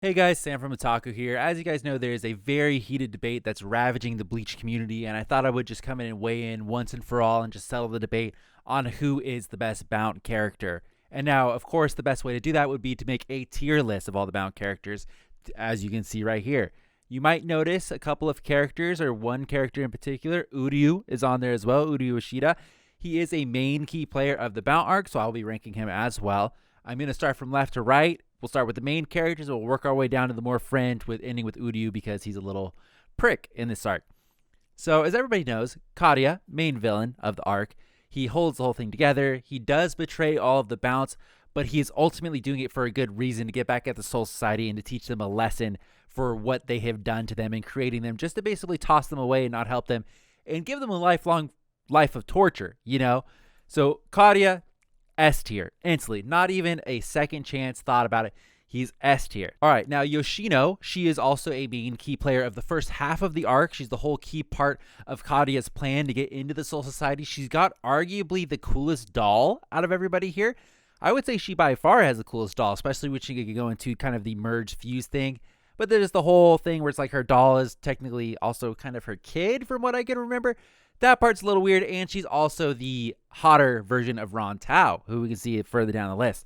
Hey guys, Sam from Otaku here. As you guys know, there is a very heated debate that's ravaging the Bleach community, and I thought I would just come in and weigh in once and for all and just settle the debate on who is the best Bount character. And now, of course, the best way to do that would be to make a tier list of all the Bount characters, as you can see right here. You might notice a couple of characters, or one character in particular. Uryu is on there as well, Uryu Ishida. He is a main key player of the Bount arc, so I'll be ranking him as well. I'm going to start from left to right. We'll start with the main characters, and we'll work our way down to the more friend, with ending with Udyu because he's a little prick in this arc. So, as everybody knows, Karya, main villain of the arc, he holds the whole thing together. He does betray all of the Bounts, but he is ultimately doing it for a good reason, to get back at the Soul Society and to teach them a lesson for what they have done to them and creating them, just to basically toss them away and not help them and give them a lifelong life of torture, you know? So, Karya, S tier, instantly. Not even a second chance thought about it. He's S tier. All right, now Yoshino, she is also a main key player of the first half of the arc. She's the whole key part of Karya's plan to get into the Soul Society. She's got arguably the coolest doll out of everybody here. I would say she by far has the coolest doll, especially when she could go into kind of the merge fuse thing. But there's the whole thing where it's like her doll is technically also kind of her kid, from what I can remember. That part's a little weird, and she's also the hotter version of Ron Tao, who we can see further down the list.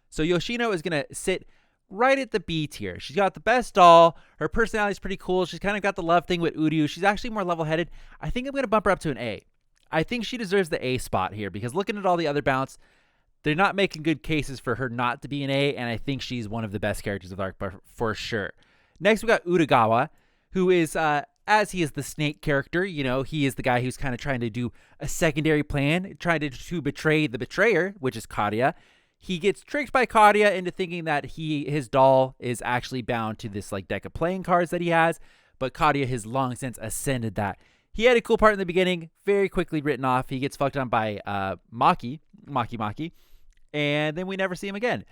So Yoshino is going to sit right at the B tier. She's got the best doll. Her personality is pretty cool. She's kind of got the love thing with Udyu. She's actually more level-headed. I think I'm going to bump her up to an A. I think she deserves the A spot here, because looking at all the other Bounts, they're not making good cases for her not to be an A, and I think she's one of the best characters of the arc for sure. Next, we got Uragawa, who is... as he is the snake character, you know, he is the guy who's kind of trying to do a secondary plan, trying to betray the betrayer, which is Karya. He gets tricked by Karya into thinking that his doll is actually bound to this like deck of playing cards that he has, but Karya has long since ascended that. He had a cool part in the beginning, very quickly written off. He gets fucked on by Maki, and then we never see him again.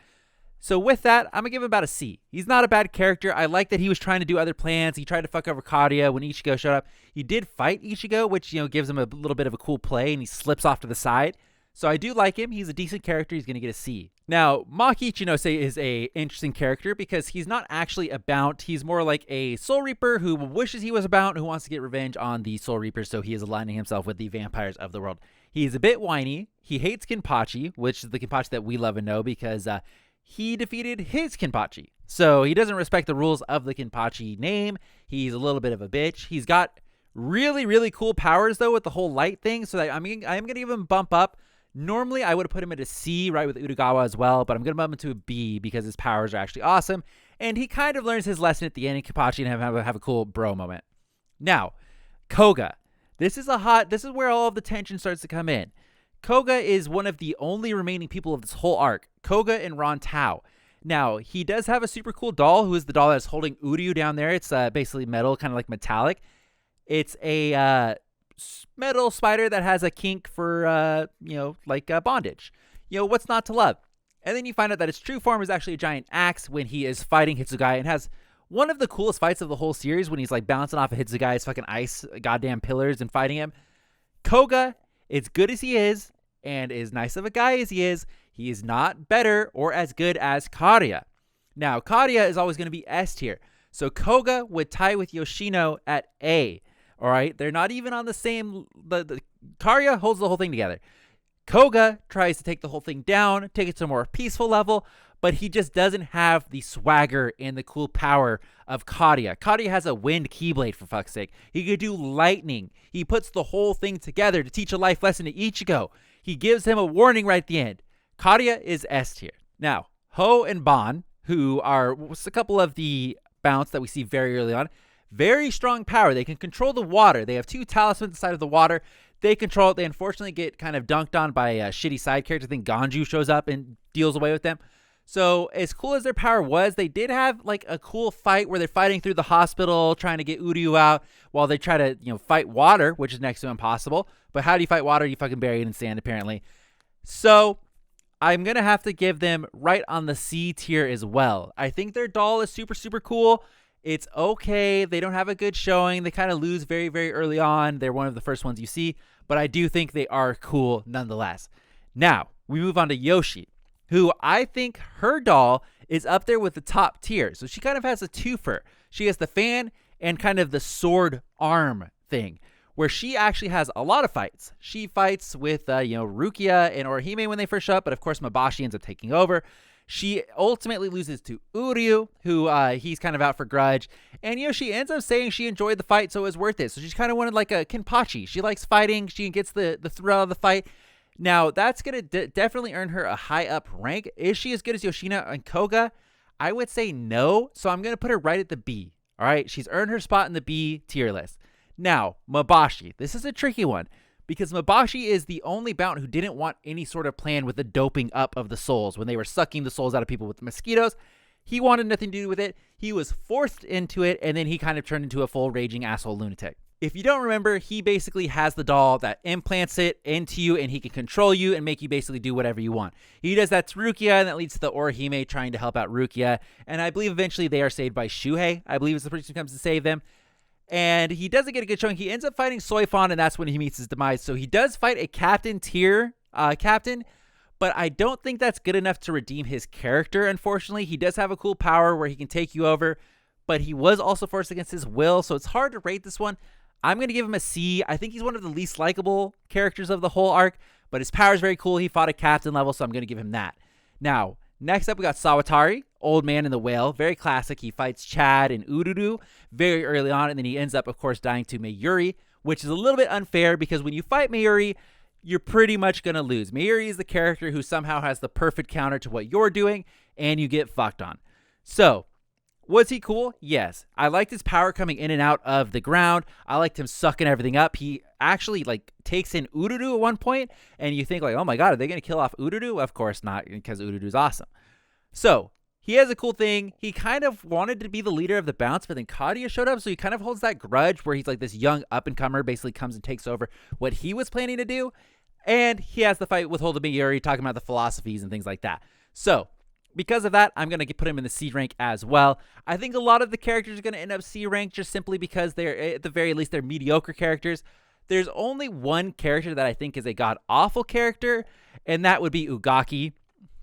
So with that, I'm going to give him about a C. He's not a bad character. I like that he was trying to do other plans. He tried to fuck over Karya when Ichigo showed up. He did fight Ichigo, which, you know, gives him a little bit of a cool play, and he slips off to the side. So I do like him. He's a decent character. He's going to get a C. Now, Maki Ichinose is a interesting character because he's not actually a Bount. He's more like a Soul Reaper who wishes he was a Bount, who wants to get revenge on the Soul Reapers, so he is aligning himself with the vampires of the world. He's a bit whiny. He hates Kenpachi, which is the Kenpachi that we love and know, because he defeated his Kenpachi. So he doesn't respect the rules of the Kenpachi name. He's a little bit of a bitch. He's got really, really cool powers, though, with the whole light thing. So I'm going to give him a bump up. Normally, I would have put him at a C, right, with Udagawa as well. But I'm going to bump him to a B because his powers are actually awesome. And he kind of learns his lesson at the end in Kenpachi and have a cool bro moment. Now, Koga. This is where all of the tension starts to come in. Koga is one of the only remaining people of this whole arc. Koga and Ron Tao. Now, he does have a super cool doll, who is the doll that's holding Udyu down there. It's basically metal, kind of like metallic. It's a metal spider that has a kink for, bondage. You know, what's not to love? And then you find out that its true form is actually a giant axe when he is fighting Hitsugai, and has one of the coolest fights of the whole series when he's like bouncing off of Hitsugai's fucking ice goddamn pillars and fighting him. Koga, as good as he is, and as nice of a guy as he is not better or as good as Karya. Now, Karya is always going to be S tier. So Koga would tie with Yoshino at A. All right? They're not even on the same... The Karya holds the whole thing together. Koga tries to take the whole thing down, take it to a more peaceful level, but he just doesn't have the swagger and the cool power of Karya. Karya has a wind keyblade, for fuck's sake. He could do lightning. He puts the whole thing together to teach a life lesson to Ichigo. He gives him a warning right at the end. Karya is S tier. Now, Hoa and Ban, who are a couple of the Bounts that we see very early on, very strong power. They can control the water. They have 2 talismans inside of the water. They control it. They unfortunately get kind of dunked on by a shitty side character. I think Ganju shows up and deals away with them. So as cool as their power was, they did have like a cool fight where they're fighting through the hospital, trying to get Udyu out while they try to, fight water, which is next to impossible. But how do you fight water? You fucking bury it in sand, apparently. So I'm going to have to give them right on the C tier as well. I think their doll is super, super cool. It's okay. They don't have a good showing. They kind of lose very, very early on. They're one of the first ones you see, but I do think they are cool nonetheless. Now, we move on to Yoshi, who I think her doll is up there with the top tier. So she kind of has a twofer. She has the fan and kind of the sword arm thing, where she actually has a lot of fights. She fights with, Rukia and Orihime when they first show up, but of course Mabashi ends up taking over. She ultimately loses to Uryuu, who he's kind of out for grudge. And, she ends up saying she enjoyed the fight, so it was worth it. So she's kind of wanted like a Kenpachi. She likes fighting. She gets the thrill of the fight. Now, that's going to definitely earn her a high up rank. Is she as good as Yoshino and Koga? I would say no. So I'm going to put her right at the B. All right. She's earned her spot in the B tier list. Now, Mabashi. This is a tricky one, because Mabashi is the only Bount who didn't want any sort of plan with the doping up of the souls when they were sucking the souls out of people with the mosquitoes. He wanted nothing to do with it. He was forced into it, and then he kind of turned into a full raging asshole lunatic. If you don't remember, he basically has the doll that implants it into you, and he can control you and make you basically do whatever you want. He does that to Rukia, and that leads to the Orihime trying to help out Rukia, and I believe eventually they are saved by Shuhei. I believe it's the person who comes to save them. And he doesn't get a good showing. He ends up fighting Soifon, and that's when he meets his demise. So he does fight a captain tier captain, but I don't think that's good enough to redeem his character, unfortunately. He does have a cool power where he can take you over, but he was also forced against his will, so it's hard to rate this one. I'm going to give him a C. I think he's one of the least likable characters of the whole arc, but his power is very cool. He fought at captain level, so I'm going to give him that. Now, next up, we got Sawatari, Old Man in the Whale. Very classic. He fights Chad and Udyu very early on, and then he ends up, of course, dying to Mayuri, which is a little bit unfair because when you fight Mayuri, you're pretty much going to lose. Mayuri is the character who somehow has the perfect counter to what you're doing, and you get fucked on. So, was he cool? Yes. I liked his power coming in and out of the ground. I liked him sucking everything up. He actually takes in Udyu at one point, and you think oh my god, are they going to kill off Udyu? Of course not, because Uryu's awesome. So, he has a cool thing. He kind of wanted to be the leader of the Bounce, but then Kariya showed up, so he kind of holds that grudge where he's like this young up-and-comer, basically comes and takes over what he was planning to do, and he has the fight with Holden Mayuri, talking about the philosophies and things like that. So, because of that, I'm going to put him in the C rank as well. I think a lot of the characters are going to end up C rank just simply because they're, at the very least, they're mediocre characters. There's only one character that I think is a god-awful character, and that would be Ugaki.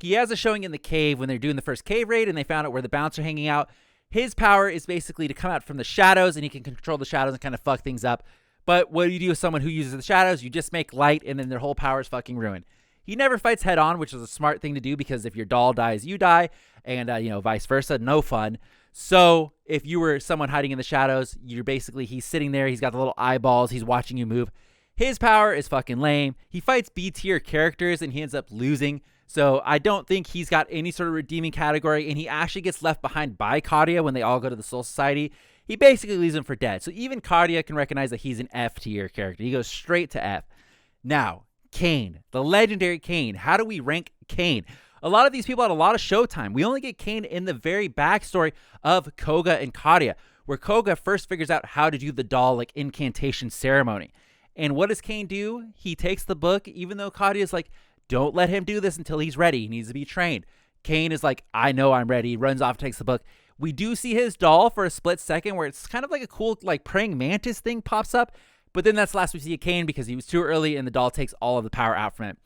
He has a showing in the cave when they're doing the first cave raid and they found out where the Bounts are hanging out. His power is basically to come out from the shadows, and he can control the shadows and kind of fuck things up. But what do you do with someone who uses the shadows? You just make light, and then their whole power is fucking ruined. He never fights head on, which is a smart thing to do because if your doll dies, you die, and vice versa. No fun. So if you were someone hiding in the shadows, he's sitting there. He's got the little eyeballs. He's watching you move. His power is fucking lame. He fights B tier characters, and he ends up losing. So I don't think he's got any sort of redeeming category, and he actually gets left behind by Karya when they all go to the Soul Society. He basically leaves him for dead. So even Karya can recognize that he's an F tier character. He goes straight to F. Now, Cain, the legendary Cain. How do we rank Cain? A lot of these people had a lot of showtime. We only get Cain in the very backstory of Koga and Karya, where Koga first figures out how to do the doll incantation ceremony. And what does Cain do? He takes the book, even though Karya is don't let him do this until he's ready. He needs to be trained. Cain is I know I'm ready. He runs off, takes the book. We do see his doll for a split second where it's kind of like a cool praying mantis thing pops up. But then that's the last we see of Cain because he was too early and the doll takes all of the power out from him.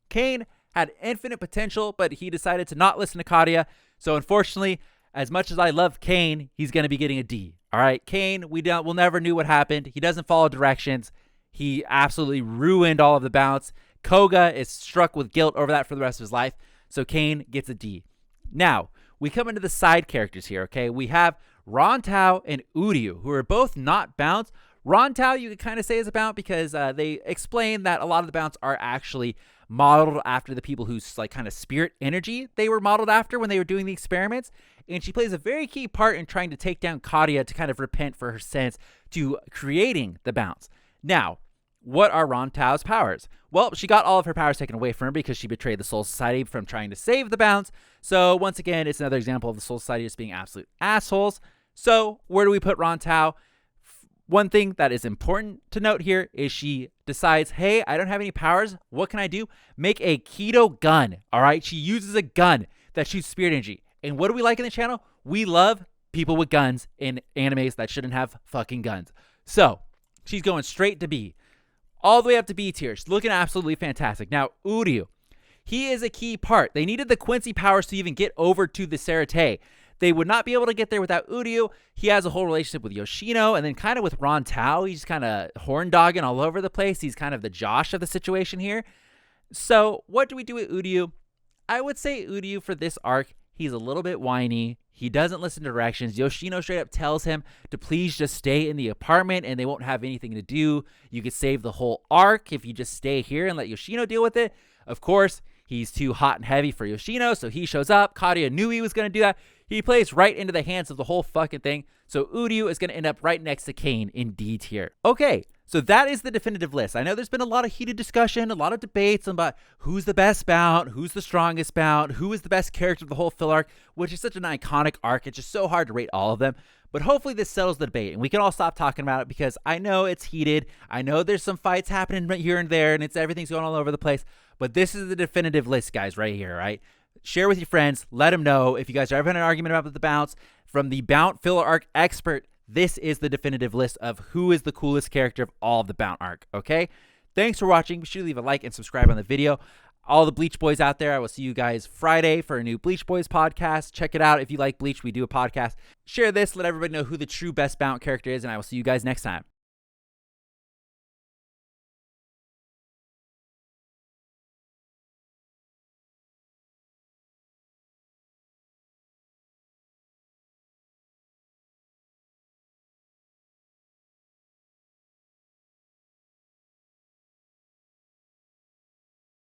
Cain had infinite potential, but he decided to not listen to Karya. So unfortunately, as much as I love Cain, he's going to be getting a D. All right, Cain, we'll never knew what happened. He doesn't follow directions. He absolutely ruined all of the Bounts. Koga is struck with guilt over that for the rest of his life. So Cain gets a D. Now, we come into the side characters here, okay? We have Rontao and Udyu, who are both not Bounts. Rontao, you could kind of say is a Bount because they explain that a lot of the Bounts are actually modeled after the people whose kind of spirit energy they were modeled after when they were doing the experiments. And she plays a very key part in trying to take down Karya to kind of repent for her sins to creating the Bounts. Now, what are Rontao's powers? Well, she got all of her powers taken away from her because she betrayed the Soul Society from trying to save the Bounts. So once again, it's another example of the Soul Society just being absolute assholes. So where do we put Rontao? One thing that is important to note here is she decides, hey, I don't have any powers. What can I do? Make a keto gun. All right. She uses a gun that shoots spirit energy. And what do we like in the channel? We love people with guns in animes that shouldn't have fucking guns. So she's going straight to B. All the way up to B tier. She's looking absolutely fantastic. Now, Uryu. He is a key part. They needed the Quincy powers to even get over to the Sarate. They would not be able to get there without Udyu. He has a whole relationship with Yoshino, and then kind of with Ron Tao. He's kind of horn dogging all over the place. He's kind of the Josh of the situation here. So what do we do with Udyu? I would say Udyu for this arc, he's a little bit whiny. He doesn't listen to directions. Yoshino straight up tells him to please just stay in the apartment and they won't have anything to do. You could save the whole arc if you just stay here and let Yoshino deal with it. Of course, he's too hot and heavy for Yoshino, so he shows up. Karya knew he was going to do that. He plays right into the hands of the whole fucking thing. So Udyu is going to end up right next to Cain in D tier. Okay, so that is the definitive list. I know there's been a lot of heated discussion, a lot of debates about who's the best Bount, who's the strongest Bount, who is the best character of the whole filler arc, which is such an iconic arc. It's just so hard to rate all of them. But hopefully this settles the debate and we can all stop talking about it because I know it's heated. I know there's some fights happening here and there and everything's going all over the place. But this is the definitive list, guys, right here, right? Share with your friends. Let them know if you guys are ever having an argument about the Bounts. From the Bount Filler Arc expert, this is the definitive list of who is the coolest character of all of the Bount arc, okay? Thanks for watching. Be sure to leave a like and subscribe on the video. All the Bleach Boys out there, I will see you guys Friday for a new Bleach Boys podcast. Check it out. If you like Bleach, we do a podcast. Share this. Let everybody know who the true best Bount character is, and I will see you guys next time.